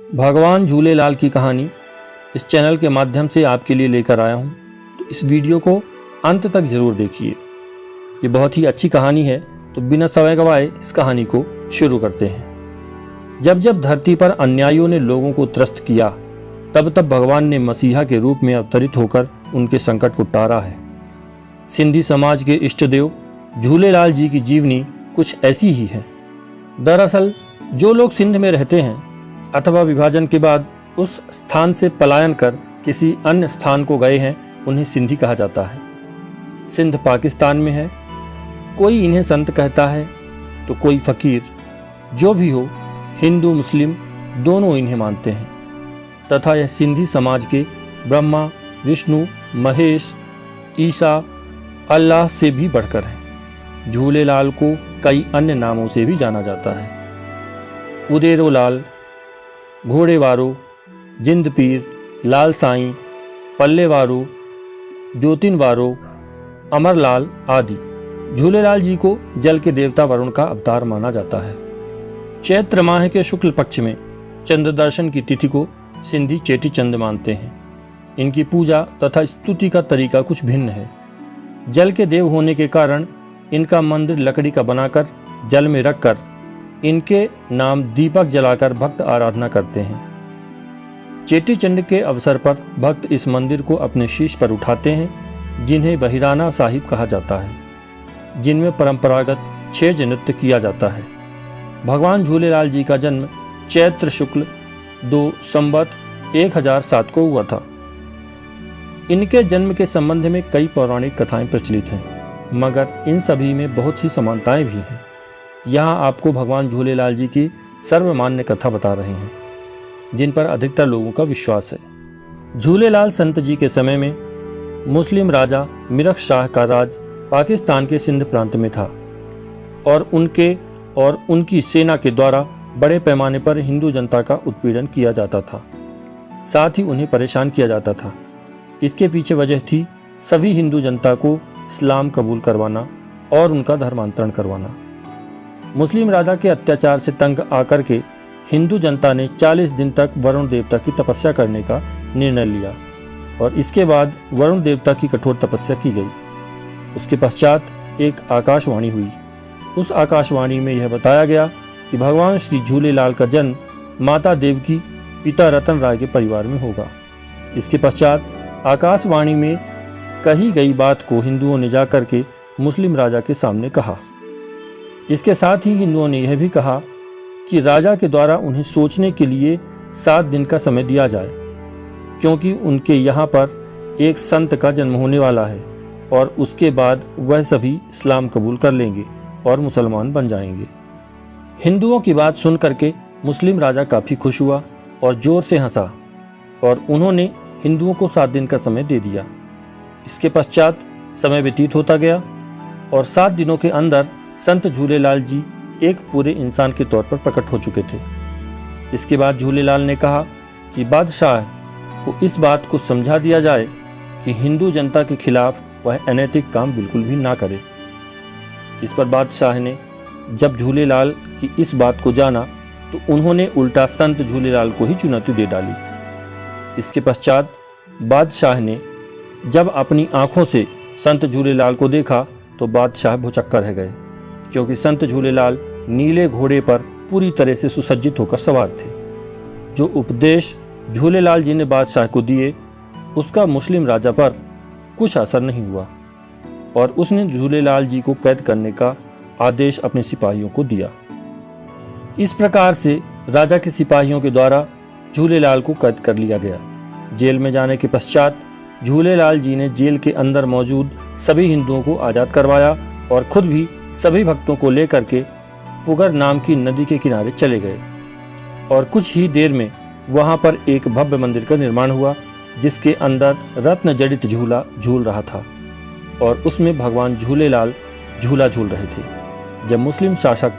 भगवान झूलेलाल की कहानी इस चैनल के माध्यम से आपके लिए लेकर आया हूँ, तो इस वीडियो को अंत तक ज़रूर देखिए। ये बहुत ही अच्छी कहानी है, तो बिना समय गवाए इस कहानी को शुरू करते हैं। जब जब धरती पर अन्यायियों ने लोगों को त्रस्त किया, तब तब भगवान ने मसीहा के रूप में अवतरित होकर उनके संकट को टारा है। सिंधी समाज के इष्ट देव झूलेलाल जी की जीवनी कुछ ऐसी ही है। दरअसल जो लोग सिंध में रहते हैं अथवा विभाजन के बाद उस स्थान से पलायन कर किसी अन्य स्थान को गए हैं, उन्हें सिंधी कहा जाता है। सिंध पाकिस्तान में है। कोई इन्हें संत कहता है तो कोई फकीर। जो भी हो, हिंदू मुस्लिम दोनों इन्हें मानते हैं तथा यह सिंधी समाज के ब्रह्मा, विष्णु, महेश, ईसा, अल्लाह से भी बढ़कर है। झूलेलाल को कई अन्य नामों से भी जाना जाता है। उदेरो लाल, घोड़ेवारो, जिंद पीर, लाल साईं, पल्लेवारो, ज्योतिनवारो, अमरलाल आदि। झूलेलाल जी को जल के देवता वरुण का अवतार माना जाता है। चैत्र माह के शुक्ल पक्ष में चंद्र दर्शन की तिथि को सिंधी चेटी चंद मानते हैं। इनकी पूजा तथा स्तुति का तरीका कुछ भिन्न है। जल के देव होने के कारण इनका मंदिर लकड़ी का बनाकर जल में रखकर इनके नाम दीपक जलाकर भक्त आराधना करते हैं। चेटी चंड के अवसर पर भक्त इस मंदिर को अपने शीश पर उठाते हैं, जिन्हें बहिराना साहिब कहा जाता है, जिनमें परंपरागत छेज नृत्य किया जाता है। भगवान झूलेलाल जी का जन्म चैत्र शुक्ल 2 संवत 1007 को हुआ था। इनके जन्म के संबंध में कई पौराणिक कथाएं प्रचलित हैं, मगर इन सभी में बहुत सी समानताएं भी हैं। यहाँ आपको भगवान झूलेलाल जी की सर्वमान्य कथा बता रहे हैं, जिन पर अधिकतर लोगों का विश्वास है। झूलेलाल संत जी के समय में मुस्लिम राजा मिरख शाह का राज पाकिस्तान के सिंध प्रांत में था और उनकी सेना के द्वारा बड़े पैमाने पर हिंदू जनता का उत्पीड़न किया जाता था, साथ ही उन्हें परेशान किया जाता था। इसके पीछे वजह थी सभी हिंदू जनता को इस्लाम कबूल करवाना और उनका धर्मांतरण करवाना। मुस्लिम राजा के अत्याचार से तंग आकर के हिंदू जनता ने 40 दिन तक वरुण देवता की तपस्या करने का निर्णय लिया और इसके बाद वरुण देवता की कठोर तपस्या की गई। उसके पश्चात एक आकाशवाणी हुई। उस आकाशवाणी में यह बताया गया कि भगवान श्री झूलेलाल का जन्म माता देवकी पिता रतन राय के परिवार में होगा। इसके पश्चात आकाशवाणी में कही गई बात को हिंदुओं ने जाकर के मुस्लिम राजा के सामने कहा। इसके साथ ही हिंदुओं ने यह भी कहा कि राजा के द्वारा उन्हें सोचने के लिए 7 दिन का समय दिया जाए, क्योंकि उनके यहाँ पर एक संत का जन्म होने वाला है और उसके बाद वह सभी इस्लाम कबूल कर लेंगे और मुसलमान बन जाएंगे। हिंदुओं की बात सुन करके मुस्लिम राजा काफ़ी खुश हुआ और ज़ोर से हंसा और उन्होंने हिंदुओं को 7 दिन का समय दे दिया। इसके पश्चात समय व्यतीत होता गया और 7 दिनों के अंदर संत झूलेलाल जी एक पूरे इंसान के तौर पर प्रकट हो चुके थे। इसके बाद झूलेलाल ने कहा कि बादशाह को इस बात को समझा दिया जाए कि हिंदू जनता के खिलाफ वह अनैतिक काम बिल्कुल भी ना करे। इस पर बादशाह ने जब झूलेलाल की इस बात को जाना तो उन्होंने उल्टा संत झूलेलाल को ही चुनौती दे डाली। इसके पश्चात बादशाह ने जब अपनी आंखों से संत झूलेलाल को देखा तो बादशाह भौचक्का रह गए, क्योंकि संत झूलेलाल नीले घोड़े पर पूरी तरह से सुसज्जित होकर सवार थे। जो उपदेश झूलेलाल जी ने बादशाह को दिए उसका मुस्लिम राजा पर कुछ असर नहीं हुआ और उसने झूलेलाल जी को कैद करने का आदेश अपने सिपाहियों को दिया। इस प्रकार से राजा के सिपाहियों के द्वारा झूलेलाल को कैद कर लिया गया। जेल में जाने के पश्चात झूलेलाल जी ने जेल के अंदर मौजूद सभी हिंदुओं को आज़ाद करवाया और खुद भी सभी भक्तों को लेकर के पुगर नाम की नदी के किनारे चले गए और कुछ ही देर में वहां पर एक भव्य मंदिर का निर्माण हुआ, जिसके अंदर रत्न जड़ित झूला झूल रहा था और उसमें भगवान झूलेलाल झूला झूल रहे थे। जब मुस्लिम शासक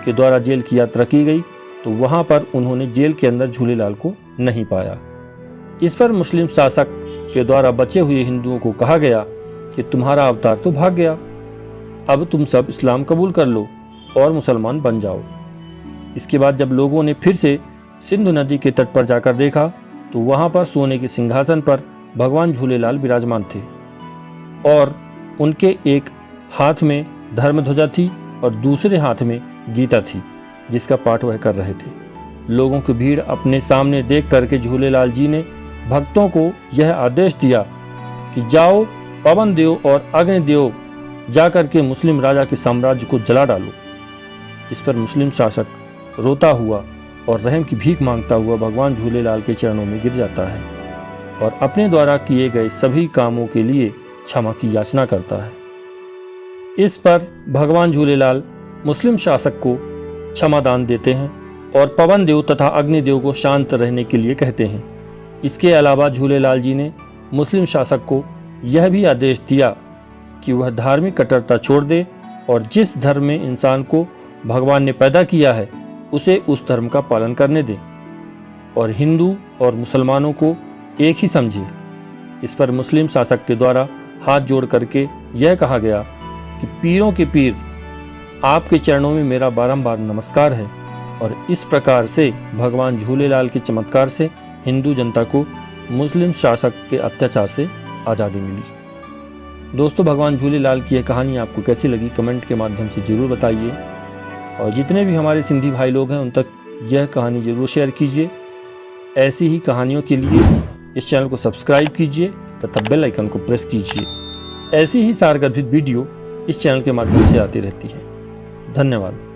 के द्वारा जेल की यात्रा की गई तो वहां पर उन्होंने जेल के अंदर झूलेलाल को नहीं पाया। इस पर मुस्लिम शासक के द्वारा बचे हुए हिंदुओं को कहा गया कि तुम्हारा अवतार तो भाग गया, अब तुम सब इस्लाम कबूल कर लो और मुसलमान बन जाओ। इसके बाद जब लोगों ने फिर से सिंधु नदी के तट पर जाकर देखा तो वहां पर सोने के सिंहासन पर भगवान झूलेलाल विराजमान थे और उनके एक हाथ में धर्मध्वजा थी और दूसरे हाथ में गीता थी, जिसका पाठ वह कर रहे थे। लोगों की भीड़ अपने सामने देख करके झूलेलाल जी ने भक्तों को यह आदेश दिया कि जाओ, पवन देव और अग्नि देव जाकर के मुस्लिम राजा के साम्राज्य को जला डालो। इस पर मुस्लिम शासक रोता हुआ और रहम की भीख मांगता हुआ भगवान झूलेलाल के चरणों में गिर जाता है और अपने द्वारा किए गए सभी कामों के लिए क्षमा की याचना करता है। इस पर भगवान झूलेलाल मुस्लिम शासक को क्षमा दान देते हैं और पवन देव तथा अग्निदेव को शांत रहने के लिए कहते हैं। इसके अलावा झूलेलाल जी ने मुस्लिम शासक को यह भी आदेश दिया कि वह धार्मिक कट्टरता छोड़ दे और जिस धर्म में इंसान को भगवान ने पैदा किया है उसे उस धर्म का पालन करने दे और हिंदू और मुसलमानों को एक ही समझे। इस पर मुस्लिम शासक के द्वारा हाथ जोड़ करके यह कहा गया कि पीरों के पीर, आपके चरणों में मेरा बारंबार नमस्कार है। और इस प्रकार से भगवान झूलेलाल के चमत्कार से हिंदू जनता को मुस्लिम शासक के अत्याचार से आज़ादी मिली। दोस्तों, भगवान झूलेलाल की यह कहानी आपको कैसी लगी कमेंट के माध्यम से ज़रूर बताइए और जितने भी हमारे सिंधी भाई लोग हैं उन तक यह कहानी ज़रूर शेयर कीजिए। ऐसी ही कहानियों के लिए इस चैनल को सब्सक्राइब कीजिए तथा बेल आइकन को प्रेस कीजिए। ऐसी ही सारगर्भित वीडियो इस चैनल के माध्यम से आती रहती है। धन्यवाद।